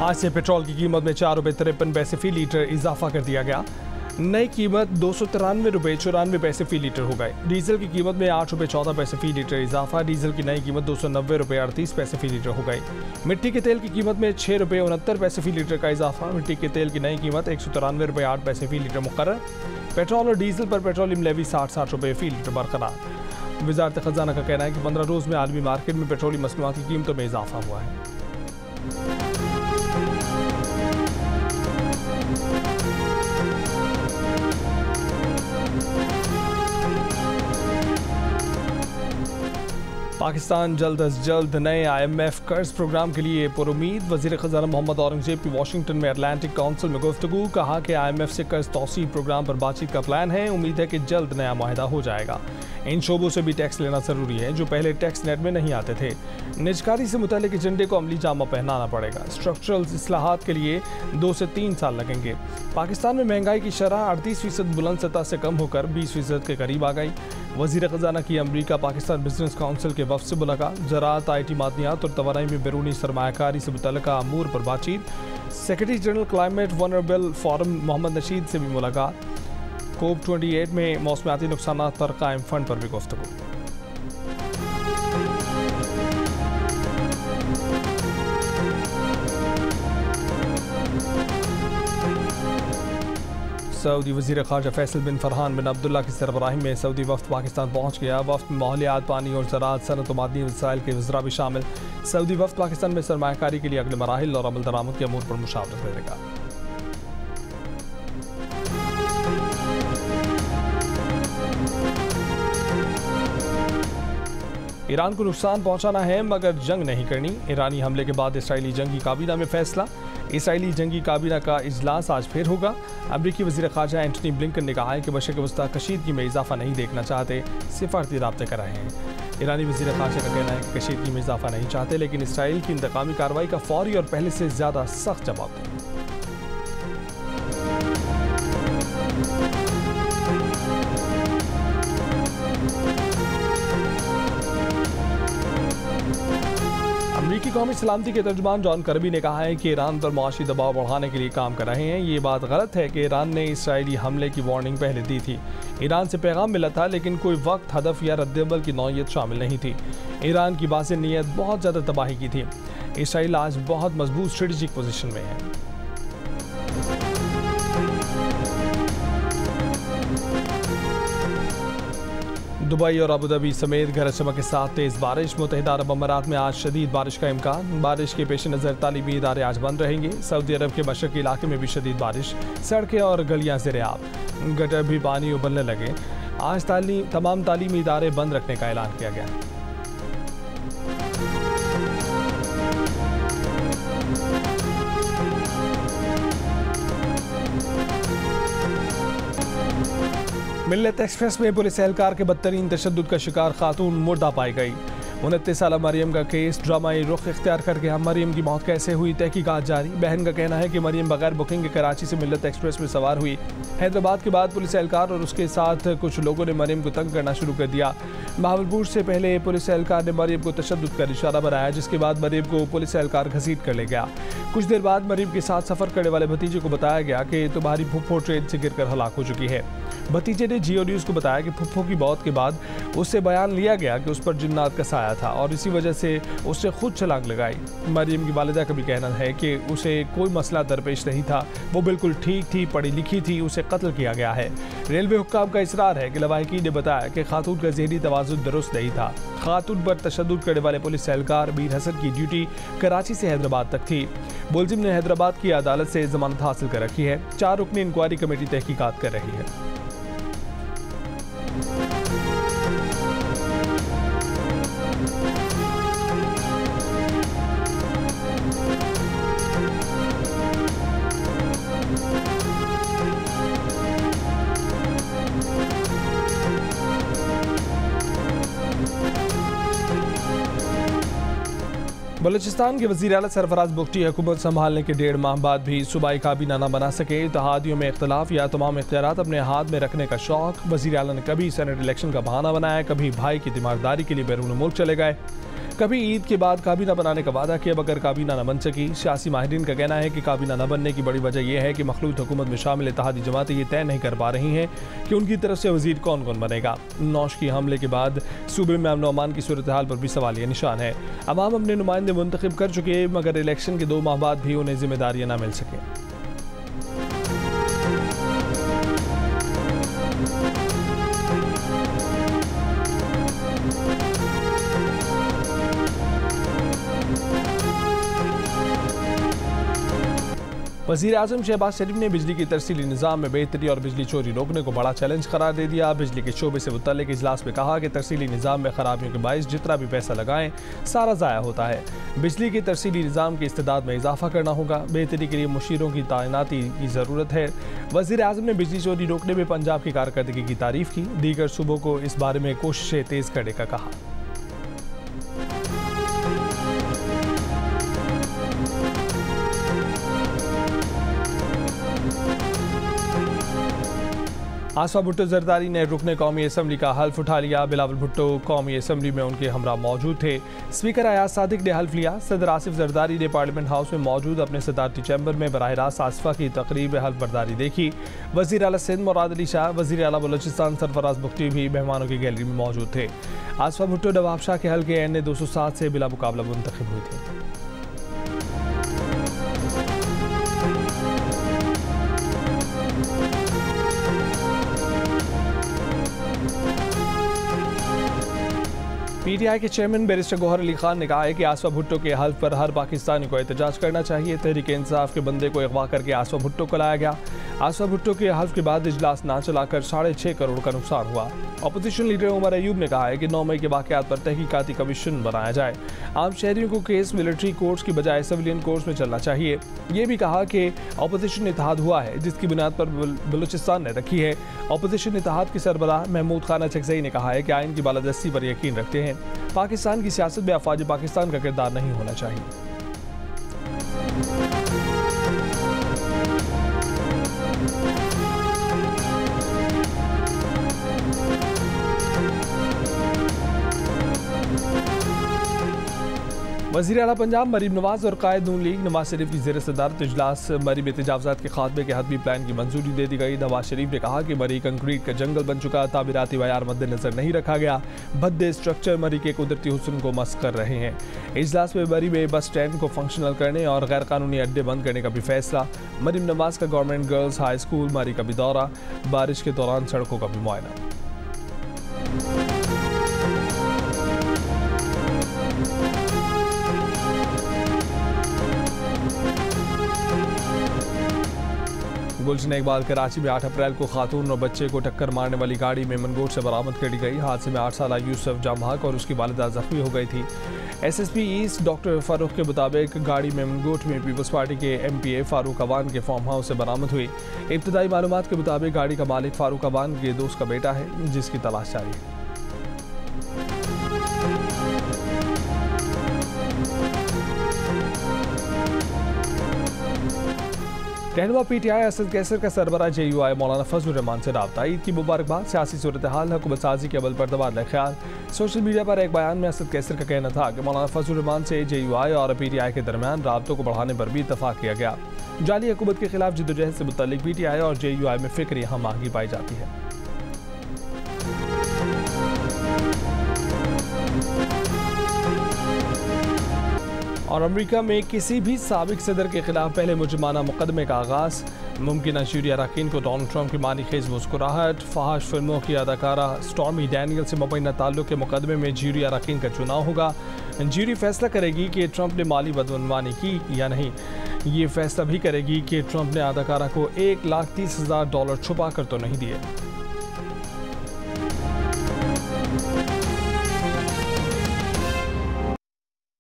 आज से पेट्रोल की कीमत में 4 रुपये 53 पैसे फी लीटर इजाफा कर दिया गया। नई कीमत 293 रुपये 94 पैसे फी लीटर हो गए। डीजल की कीमत में 8 रुपये 14 पैसे फी लीटर इजाफा। डीजल की नई कीमत 290 रुपये 38 पैसे फी लीटर हो गई। मिट्टी के तेल की कीमत में 6 रुपये 69 पैसे फी लीटर का इजाफा। मिट्टी के तेल की नई कीमत 193 रुपये 8 पैसे फी लीटर मुकर्रर। पेट्रोल और डीजल पर पेट्रोलियम लेवी 60 रुपये फी लीटर बरकरार। वजारत खजाना का कहना है कि 15 रोज़ में आलमी मार्केट में पेट्रोलियम मसनूआत की कीमतों में इजाफा हुआ है। पाकिस्तान जल्द अज जल्द नए IMF कर्ज प्रोग्राम के लिए पुरुमीद। वज़ीर ख़ज़ाना मोहम्मद औरंगज़ेब की वाशिंगटन में अटलांटिक काउंसिल में गुफ्तगू। कहा कि IMF से कर्ज तौसी प्रोग्राम पर बातचीत का प्लान है। उम्मीद है कि जल्द नया मुआहदा हो जाएगा। इन शोबों से भी टैक्स लेना ज़रूरी है जो पहले टैक्स नेट में नहीं आते थे। निजकारी से मुतालिक एजेंडे को अमली जामा पहनाना पड़ेगा। स्ट्रक्चरल इस्लाहात के लिए 2 से 3 साल लगेंगे। पाकिस्तान में महंगाई की शरह 38% बुलंद सतह से कम होकर 20% के करीब आ गई। वज़ीर ख़ज़ाना की अमरीका पाकिस्तान बिजनेस काउंसिल के वफ़द से मुलाकात। ज़राअत, IT, मादनियात और तवानाई में बैरूनी सरमायाकारी से मुतल्लिक़ अमूर पर बातचीत। Secretary general climate vulnerable forum Mohamed Nasheed से भी मुलाकात। COP28 में मौसमियाती नुकसानात पर कायम फंड पर भी गुफ्तगू। सऊदी वज़ीर ख़ारजा फैसल बिन फरहान बिन अब्दुल्ला की सरबराही में सऊदी वफ़द पाकिस्तान पहुँच गया। वफ़द में माहौलियात, पानी और ज़राअत, सनत और मादनी वसाइल के वज़रा भी शामिल। सऊदी वफ़द पाकिस्तान में सरमायाकारी के लिए अगले मराहिल और अमल दरामद के अमूर पर मुशावरत करेगा। ईरान को नुकसान पहुंचाना है मगर जंग नहीं करनी। ईरानी हमले के बाद इसराइली जंगी काबीना में फैसला। इसराइली जंगी काबीना का इजलास आज फिर होगा। अमरीकी वज़ीर ख़ारजा एंटनी ब्लिंकन ने कहा है कि मशरिक़ वस्ता कशीदगी में इजाफा नहीं देखना चाहते, सिफारती राब्ते कर रहे हैं। ईरानी वज़ीर ख़ारजा का कहना है कि कशीदगी में इजाफा नहीं चाहते लेकिन इसराइल की इंतकामी कार्रवाई का फौरी और पहले से ज़्यादा सख्त जवाब दें। अमरीकी कौमी सलामती के तर्जुमान जॉन करबी ने कहा है कि ईरान पर मुआशी दबाव बढ़ाने के लिए काम कर रहे हैं। ये बात गलत है कि ईरान ने इसराइली हमले की वार्निंग पहले दी थी। ईरान से पैगाम मिला था लेकिन कोई वक्त, हदफ या रद्दअमल की नौयत शामिल नहीं थी। ईरान की बाज़ नीयत बहुत ज़्यादा तबाही की थी। इसराइल आज बहुत मजबूत स्ट्रेटेजिक पोजीशन में है। दुबई और अबूधाबी समेत गरज चमक के साथ तेज़ बारिश। मुत्तहिदा अरब अमारात में आज शदीद बारिश का इम्कान। बारिश के पेश नज़र तालीमी इदारे आज बंद रहेंगे। सऊदी अरब के मशरक़ी इलाके में भी शदीद बारिश। सड़कें और गलियाँ ज़ेर-ए-आब, गटर भी पानी उबलने लगे। आज तमाम तालीमी इदारे बंद रखने का ऐलान किया गया। मिल्लत एक्सप्रेस में पुलिस एहलकार के बदतरीन तशद्दुद का शिकार खातून मुर्दा पाई गई। 29 साल मरियम का केस ड्रामाई रुख इख्तियार कर गया। मरियम की मौत कैसे हुई, तहकीकात जारी। बहन का कहना है कि मरियम बगैर बुकिंग के कराची से मिल्लत एक्सप्रेस में सवार हुई। हैदराबाद के बाद पुलिस एहलकार और उसके साथ कुछ लोगों ने मरियम को तंग करना शुरू कर दिया। बहावलपुर से पहले पुलिस एहलकार ने मरियम को तशद्दुद का इशारा बनाया, जिसके बाद मरियम को पुलिस एहलकार घसीट कर ले गया। कुछ देर बाद मरियम के साथ सफ़र करने वाले भतीजे को बताया गया कि तुम्हारी फुफ्फो ट्रेन से गिरकर हलाक हो चुकी है। भतीजे ने जियो न्यूज़ को बताया कि फुफ्फो की मौत के बाद उससे बयान लिया गया कि उस पर जिन्नात का साया था और इसी वजह से उसने खुद छलांग लगाई। मरियम की वालिदा का भी कहना है कि उसे कोई मसला दरपेश नहीं था, वो बिल्कुल ठीक थी, पढ़ी लिखी थी, उसे कत्ल किया गया है। रेलवे हुक्काम का इसरार है कि लवाहिकीन ने बताया कि खातून का ज़हनी तवाज़ुन दुरुस्त नहीं था। खातून पर तशद्दुद करने वाले पुलिस एहलकार मीर हसन की ड्यूटी कराची से हैदराबाद तक थी। मुलजिम ने हैदराबाद की अदालत से जमानत हासिल कर रखी है। 4 रुकनी इंक्वायरी कमेटी तहकीकात कर रही है। बलूचिस्तान के वज़ीर आला सरफराज बुगटी हुकूमत संभालने के 1.5 माह बाद भी सूबाई काबीना न बना सके। इत्तेहादियों में इख्तलाफ या तमाम इख्तियारात अपने हाथ में रखने का शौक। वज़ीर आला ने कभी सेनेट इलेक्शन का बहाना बनाया, कभी भाई की तीमारदारी के लिए बैरून मुल्क चले गए। कभी ईद के बाद काबीना बनाने का वादा किया मगर काबीना न बन सकी। सियासी माहिरीन का कहना है कि काबीना न बनने की बड़ी वजह यह है कि मखलूत हुकूमत में शामिल इत्तेहादी जमातें ये तय नहीं कर पा रही हैं कि उनकी तरफ से वजीर कौन कौन बनेगा। नौशकी हमले के बाद सूबे में अमन अमान की सूरत हाल पर भी सवालिया निशान है। अवाम अपने नुमाइंदे मुंतखब कर चुके मगर इलेक्शन के 2 माह बाद भी उन्हें जिम्मेदारियां न मिल सकें। वज़ीर आज़म शहबाज शरीफ ने बिजली की तरसीली निज़ाम में बेहतरी और बिजली चोरी रोकने को बड़ा चैलेंज करार दे दिया। बिजली के शोबे से मुतल्लिक़ इजलास में कहा कि तरसीली निज़ाम में खराबियों के बायस जितना भी पैसा लगाएं सारा ज़ाया होता है। बिजली के तरसीली निज़ाम की इस्तेदाद में इजाफा करना होगा। बेहतरी के लिए मुशीरों की तैनाती की ज़रूरत है। वज़ीर आज़म ने बिजली चोरी रोकने में पंजाब की कारकर्दगी की तारीफ़ की। दीगर सूबों को इस बारे में कोशिशें तेज़ करने का कहा। आसफा भुट्टो जरदारी ने रुकने कौमी असम्बली का हल्फ उठा लिया। बिलावल भुट्टो कौमी असम्बली में उनके हमरा मौजूद थे। स्पीकर अयाज सादिक ने हल्फ लिया। सदर आसिफ जरदारी ने पार्लियामेंट हाउस में मौजूद अपने सदारती चैम्बर में बराह रास्त आसफा की तकरीब हल्फ बर्दारी देखी। वज़ीर आला सिंध मुराद अली शाह, वज़ीर आला बलोचिस्तान सरफराज बुख्ती भी मेहमानों की गैलरी में मौजूद थे। आसफा भुट्टो नवाब शाह के हल्के NA 207 से बिला मुकाबला मुंतखब हुई थी। PTI के चेयरमैन बैरिस्टर गौहर अली खान ने कहा है कि आसफा भुट्टो के हल्फ पर हर पाकिस्तानी को एहतजाज करना चाहिए। तहरीक इंसाफ के बंदे को अगवा करके आसफा भुट्टो को लाया गया। आसफा भुट्टो के हल्फ के बाद इजलास ना चलाकर 6.5 करोड़ का नुकसान हुआ। अपोजिशन लीडर उमर अयूब ने कहा है कि 9 मई के वाक़यात पर तहकीकाती कमीशन बनाया जाए। आम शहरियों को केस मिलिट्री कोर्ट्स की बजाय सिविलियन कोर्ट्स में चलना चाहिए। ये भी कहा कि अपोजिशन इत्तेहाद हुआ है जिसकी बुनियाद पर बलूचिस्तान ने रखी है। अपोजिशन इत्तेहाद के सरबराह महमूद खान चकजई ने कहा है कि आइन की बालादस्ती पर यकीन रखते हैं। पाकिस्तान की सियासत में अफवाज पाकिस्तान का किरदार नहीं होना चाहिए। वज़ीर आला पंजाब मरीम नवाज और कायद नून लीग नवाज शरीफ की ज़ेर सदारत इजलास मरी में तजावज़ात के खात्मे के हतमी प्लान की मंजूरी दे दी गई। नवाज शरीफ ने कहा कि मरी कंक्रीट का जंगल बन चुका, तामीराती वयार मद्देनजर नहीं रखा गया। भद्दे स्ट्रक्चर मरी के कुदरती हुस्न को मस्क कर रहे हैं। इजलास में मरी में बस स्टैंड को फंक्शनल करने और गैर कानूनी अड्डे बंद करने का भी फैसला। मरीम नवाज का गवर्नमेंट गर्ल्स हाई स्कूल मरी का भी दौरा, बारिश के दौरान सड़कों का भी मुआयना। गुलशन इकबाल कराची में 8 अप्रैल को खातून और बच्चे को टक्कर मारने वाली गाड़ी में मनगोट से बरामद करी गई। हादसे में 8 साल यूसुफ जामहक और उसकी वालिदा जख्मी हो गई थी। SSP ईस्ट डॉक्टर फारूक के मुताबिक गाड़ी में मनगोट में पीपल्स पार्टी के MPA फारूक अवान के फार्म हाउस से बरामद हुई। इब्तदाई मालूमात के मुताबिक गाड़ी का मालिक फारूक अवान के दोस्त का बेटा है जिसकी तलाश जारी है। रहनुमा PTI असद कैसर का सरबरा JUI मौलाना फजलुर रहमान से राब्ता। ईद की मुबारकबाद, सियासी सूरत हाल, हुकूमत साजी के अमल पर तबादला ख्याल। सोशल मीडिया पर एक बयान में असद कैसर का कहना था कि मौलाना फजलुर रहमान से JUI और PTI के दरमियान राब्तों को बढ़ाने पर भी इत्तफाक किया गया। जाली हुकूमत के खिलाफ जिद्दोजहद से मुतल्लिक PTI और JUI में फिक्र हम आहंगी पाई जाती है। और अमेरिका में किसी भी साबिक सदर के खिलाफ पहले मुजरिमाना मुकदमे का आगाज़। मुमकिन जूरी अरकान को डोनाल्ड ट्रंप की मानी खेज मुस्कुराहट। फहाश फिल्मों की अदाकारा स्टॉर्मी डैनियल से मुबैना ताल्लुक के मुकदमे में जूरी अरकान का चुनाव होगा। जूरी फैसला करेगी कि ट्रंप ने माली बदअनवानी की या नहीं। ये फैसला भी करेगी कि ट्रंप ने अदाकारा को $1,30,000 छुपा कर तो नहीं दिए।